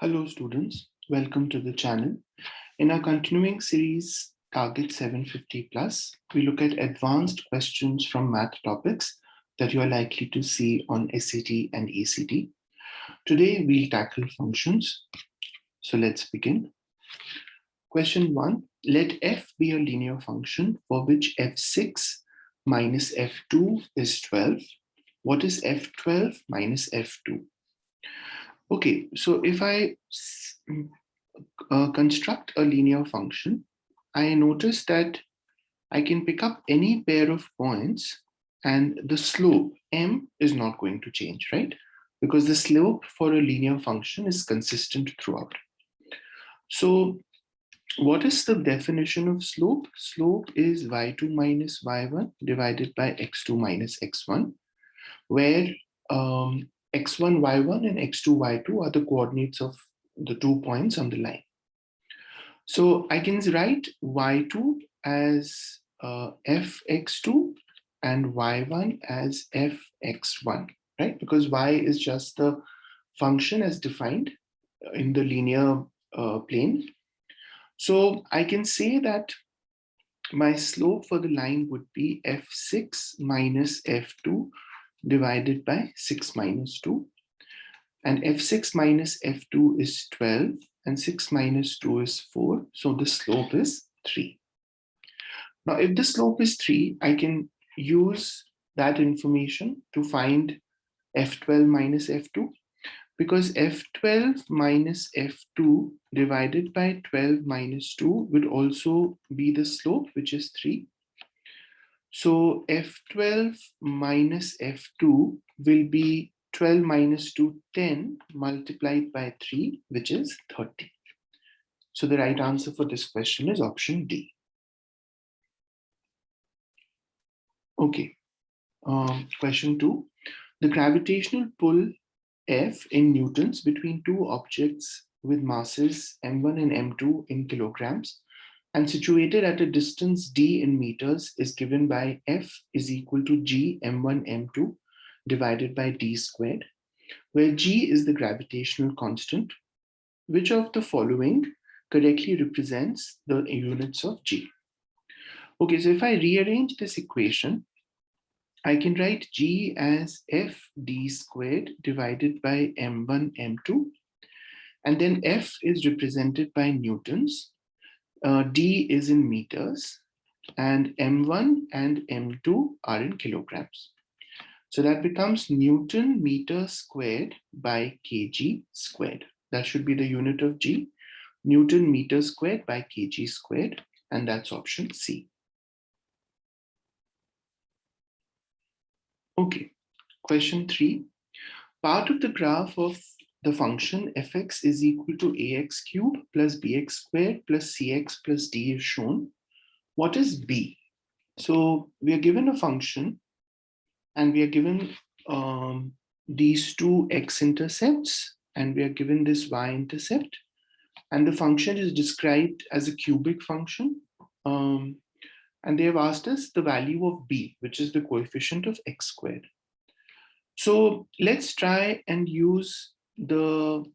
Hello students, welcome to the channel. In our continuing series Target 750 Plus, we look at advanced questions from math topics that you are likely to see on SAT and ACT. Today we'll tackle functions. So let's begin. Question 1, let f be a linear function for which f6 minus f2 is 12. What is f12 minus f2? Okay, so if I construct a linear function, I notice that I can pick up any pair of points and the slope m is not going to change, right? Because the slope for a linear function is consistent throughout. So what is the definition of slope? Slope is y2 minus y1 divided by x2 minus x1, where x1, y1 and x2, y2 are the coordinates of the 2 points on the line. So I can write y2 as fx2 and y1 as fx1, right? Because y is just the function as defined in the linear plane. So I can say that my slope for the line would be f6 minus f2 divided by 6 minus 2. And f6 minus f2 is 12 and 6 minus 2 is 4. So the slope is 3. Now, if the slope is 3, I can use that information to find f12 minus f2, because f12 minus f2 divided by 12 minus 2 would also be the slope, which is 3. So f12 minus f2 will be 12 minus 2, 10 multiplied by 3, which is 30. So the right answer for this question is option D. Okay, question 2. The gravitational pull F in newtons between two objects with masses m1 and m2 in kilograms and situated at a distance d in meters is given by F is equal to g m1 m2 divided by d squared, where g is the gravitational constant. Which of the following correctly represents the units of g? Okay, so if I rearrange this equation, I can write g as f d squared divided by m1 m2, and then f is represented by newtons, d is in meters, and m1 and m2 are in kilograms. So that becomes Newton meter squared by kg squared. That should be the unit of g, Newton meter squared by kg squared, and that's option C. Okay, question 3. Part of the graph of the function fx is equal to ax cubed plus bx squared plus cx plus d is shown. What is b? So we are given a function and we are given these two x-intercepts and we are given this y-intercept, and the function is described as a cubic function, and they have asked us the value of b, which is the coefficient of x squared. So let's try and use the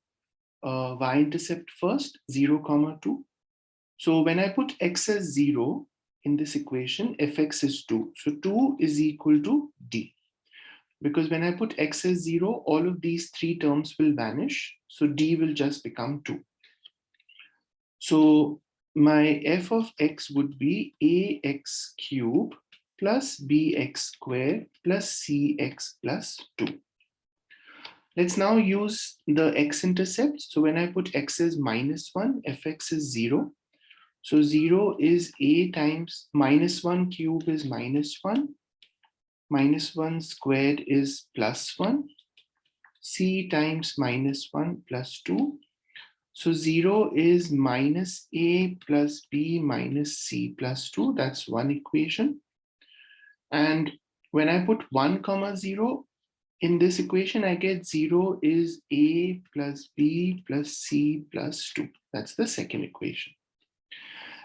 y-intercept first, 0, 2. So when I put x as 0 in this equation, fx is 2. So 2 is equal to d. Because when I put x as 0, all of these three terms will vanish. So d will just become 2. So my f of x would be ax cubed plus bx squared plus cx plus 2. Let's now use the x-intercept. So when I put x as -1, fx is 0. So 0 is a times -1 cube is -1. -1 squared is +1. C times -1 plus 2. So 0 is minus a plus b minus c plus 2. That's one equation. And when I put 1, 0 in this equation, I get 0 is a plus b plus c plus 2. That's the second equation.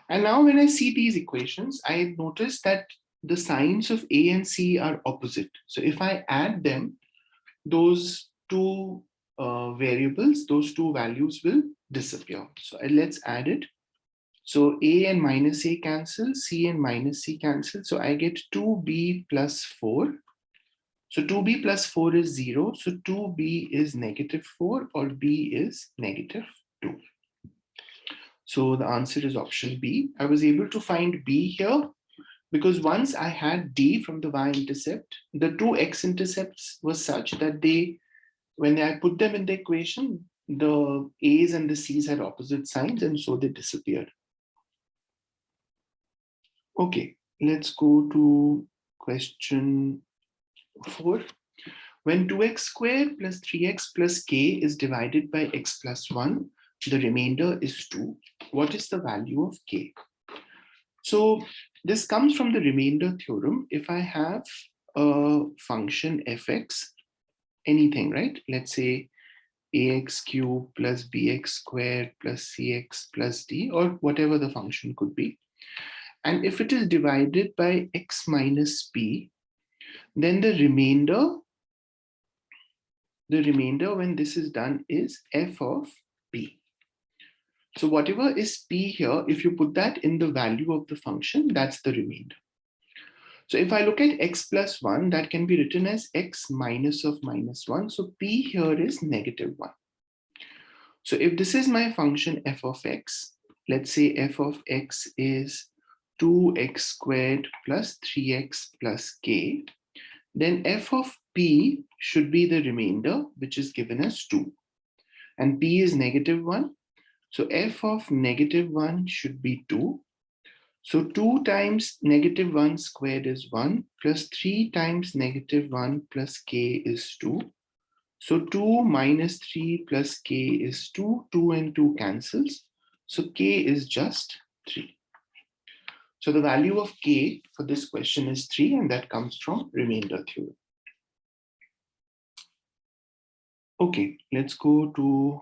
And now when I see these equations, I notice that the signs of a and c are opposite. So if I add them, those two variables, those two values will disappear. So let's add it. So a and minus a cancel, c and minus c cancel. So I get 2b plus 4. So 2b plus 4 is 0. So 2b is negative 4 or b is negative 2. So the answer is option B. I was able to find B here because once I had D from the y-intercept, the two x-intercepts were such that when I put them in the equation, the A's and the C's had opposite signs and so they disappeared. Okay, let's go to question 4. When 2x squared plus 3x plus k is divided by x plus 1, the remainder is 2. What is the value of k? So this comes from the remainder theorem. If I have a function fx, anything, right? Let's say ax cubed plus bx squared plus cx plus d, or whatever the function could be. And if it is divided by x minus p, then the remainder when this is done is f of p. So whatever is p here, if you put that in the value of the function, that's the remainder. So if I look at x plus 1, that can be written as x minus of minus 1. So p here is negative 1. So if this is my function f of x, let's say f of x is 2x squared plus 3x plus k, then f of p should be the remainder, which is given as 2. And p is negative 1. So f of negative 1 should be 2. So 2 times negative 1 squared is 1, plus 3 times negative 1 plus k is 2. So 2 minus 3 plus k is 2. 2 and 2 cancels. So k is just 3. So the value of k for this question is 3, and that comes from remainder theorem. Okay, let's go to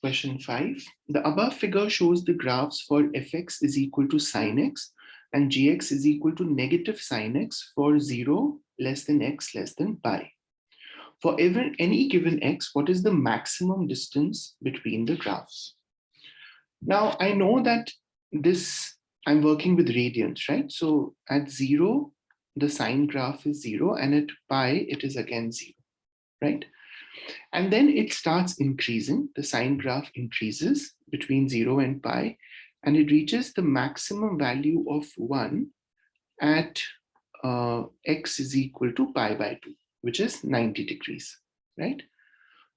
question 5. The above figure shows the graphs for fx is equal to sine x and gx is equal to negative sine x for 0 less than x less than pi. For any given x, what is the maximum distance between the graphs? Now, I know that I'm working with radians, right? So at 0, the sine graph is 0, and at pi, it is again 0, right? And then it starts increasing. The sine graph increases between 0 and pi, and it reaches the maximum value of 1 at x is equal to pi by 2, which is 90 degrees, right?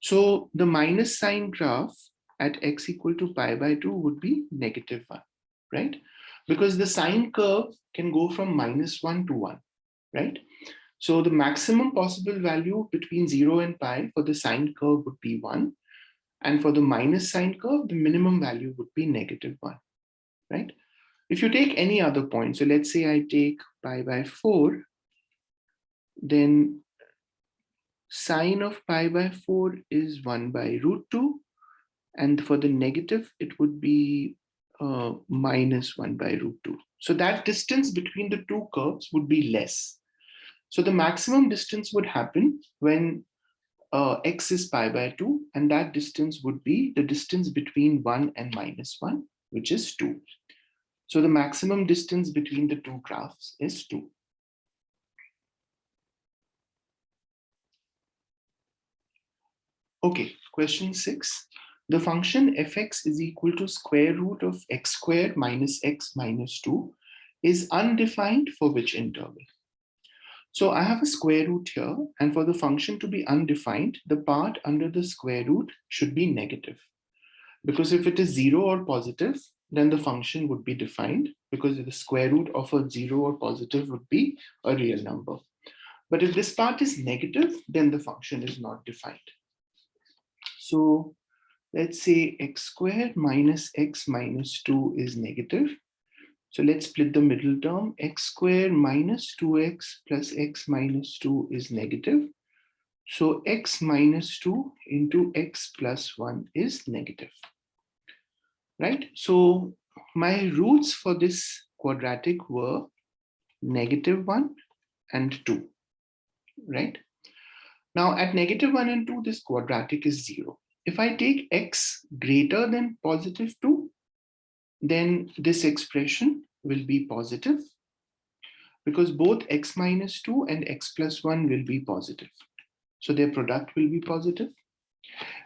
So the minus sine graph at x equal to pi by 2 would be negative 1, right? Because the sine curve can go from minus 1 to 1, right? So the maximum possible value between 0 and pi for the sine curve would be 1. And for the minus sine curve, the minimum value would be negative 1, right? If you take any other point, so let's say I take pi by 4, then sine of pi by 4 is 1 by root 2. And for the negative, it would be minus 1 by root 2. So that distance between the two curves would be less. So the maximum distance would happen when x is pi by 2, and that distance would be the distance between 1 and minus 1, which is 2. So the maximum distance between the two graphs is 2. Okay, question 6. The function fx is equal to square root of x squared minus x minus 2 is undefined for which interval? So I have a square root here, and for the function to be undefined, the part under the square root should be negative. Because if it is 0 or positive, then the function would be defined, because the square root of a 0 or positive would be a real number. But if this part is negative, then the function is not defined. So let's say x squared minus x minus 2 is negative. So let's split the middle term. X squared minus 2x plus x minus 2 is negative. So x minus 2 into x plus 1 is negative, right? So my roots for this quadratic were negative 1 and 2, right? Now at -1 and 2, this quadratic is 0. If I take x greater than +2, then this expression will be positive because both x minus 2 and x plus 1 will be positive. So their product will be positive.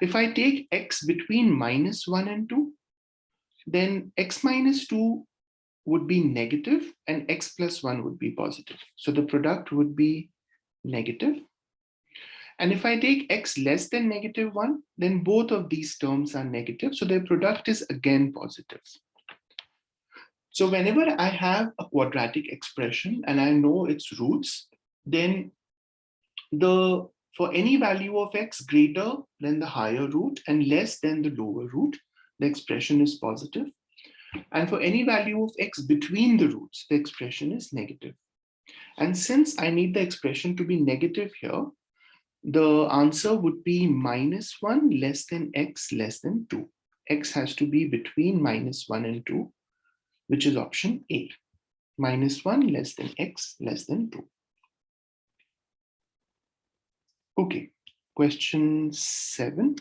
If I take x between -1 and 2, then x minus 2 would be negative and x plus 1 would be positive. So the product would be negative. And if I take x less than -1, then both of these terms are negative. So their product is again positive. So whenever I have a quadratic expression and I know its roots, then for any value of x greater than the higher root and less than the lower root, the expression is positive. And for any value of x between the roots, the expression is negative. And since I need the expression to be negative here, the answer would be -1 less than x less than 2. X has to be between -1 and 2, which is option A. -1 less than x less than 2. Okay, question 7.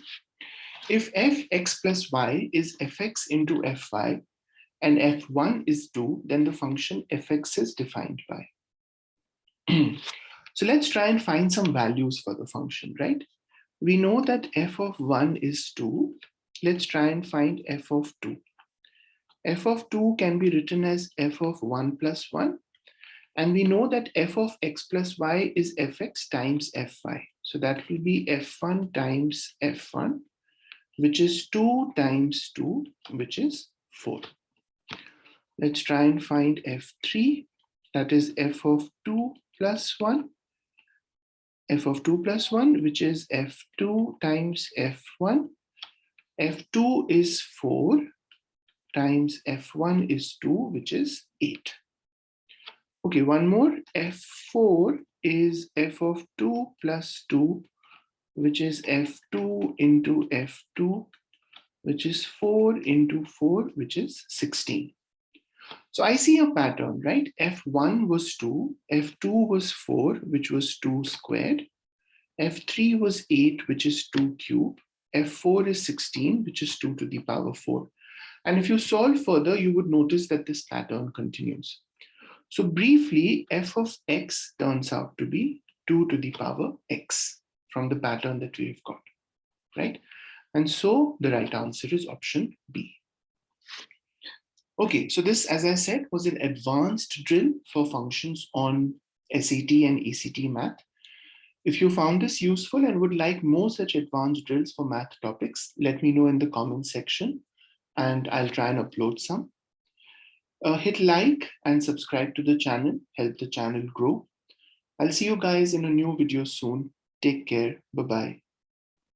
If fx plus y is fx into fy and f1 is 2, then the function fx is defined by. So let's try and find some values for the function, right? We know that f of 1 is 2. Let's try and find f of 2. F of 2 can be written as f of 1 plus 1. And we know that f of x plus y is fx times fy. So that will be f1 times f1, which is 2 times 2, which is 4. Let's try and find f3. That is f of 2 plus 1. F of 2 plus 1, which is f2 times f1. f2 is 4 times f1 is 2, which is 8. Okay, one more. f4 is f of 2 plus 2, which is f2 into f2, which is 4 into 4, which is 16. So I see a pattern, right? f1 was 2, f2 was 4, which was 2 squared, f3 was 8, which is 2 cubed, f4 is 16, which is 2 to the power 4. And if you solve further, you would notice that this pattern continues. So briefly, f of x turns out to be 2 to the power x from the pattern that we've got, right? And so the right answer is option B. Okay, so this, as I said, was an advanced drill for functions on SAT and ACT math. If you found this useful and would like more such advanced drills for math topics, let me know in the comment section and I'll try and upload some. Hit like and subscribe to the channel, help the channel grow. I'll see you guys in a new video soon. Take care. Bye-bye.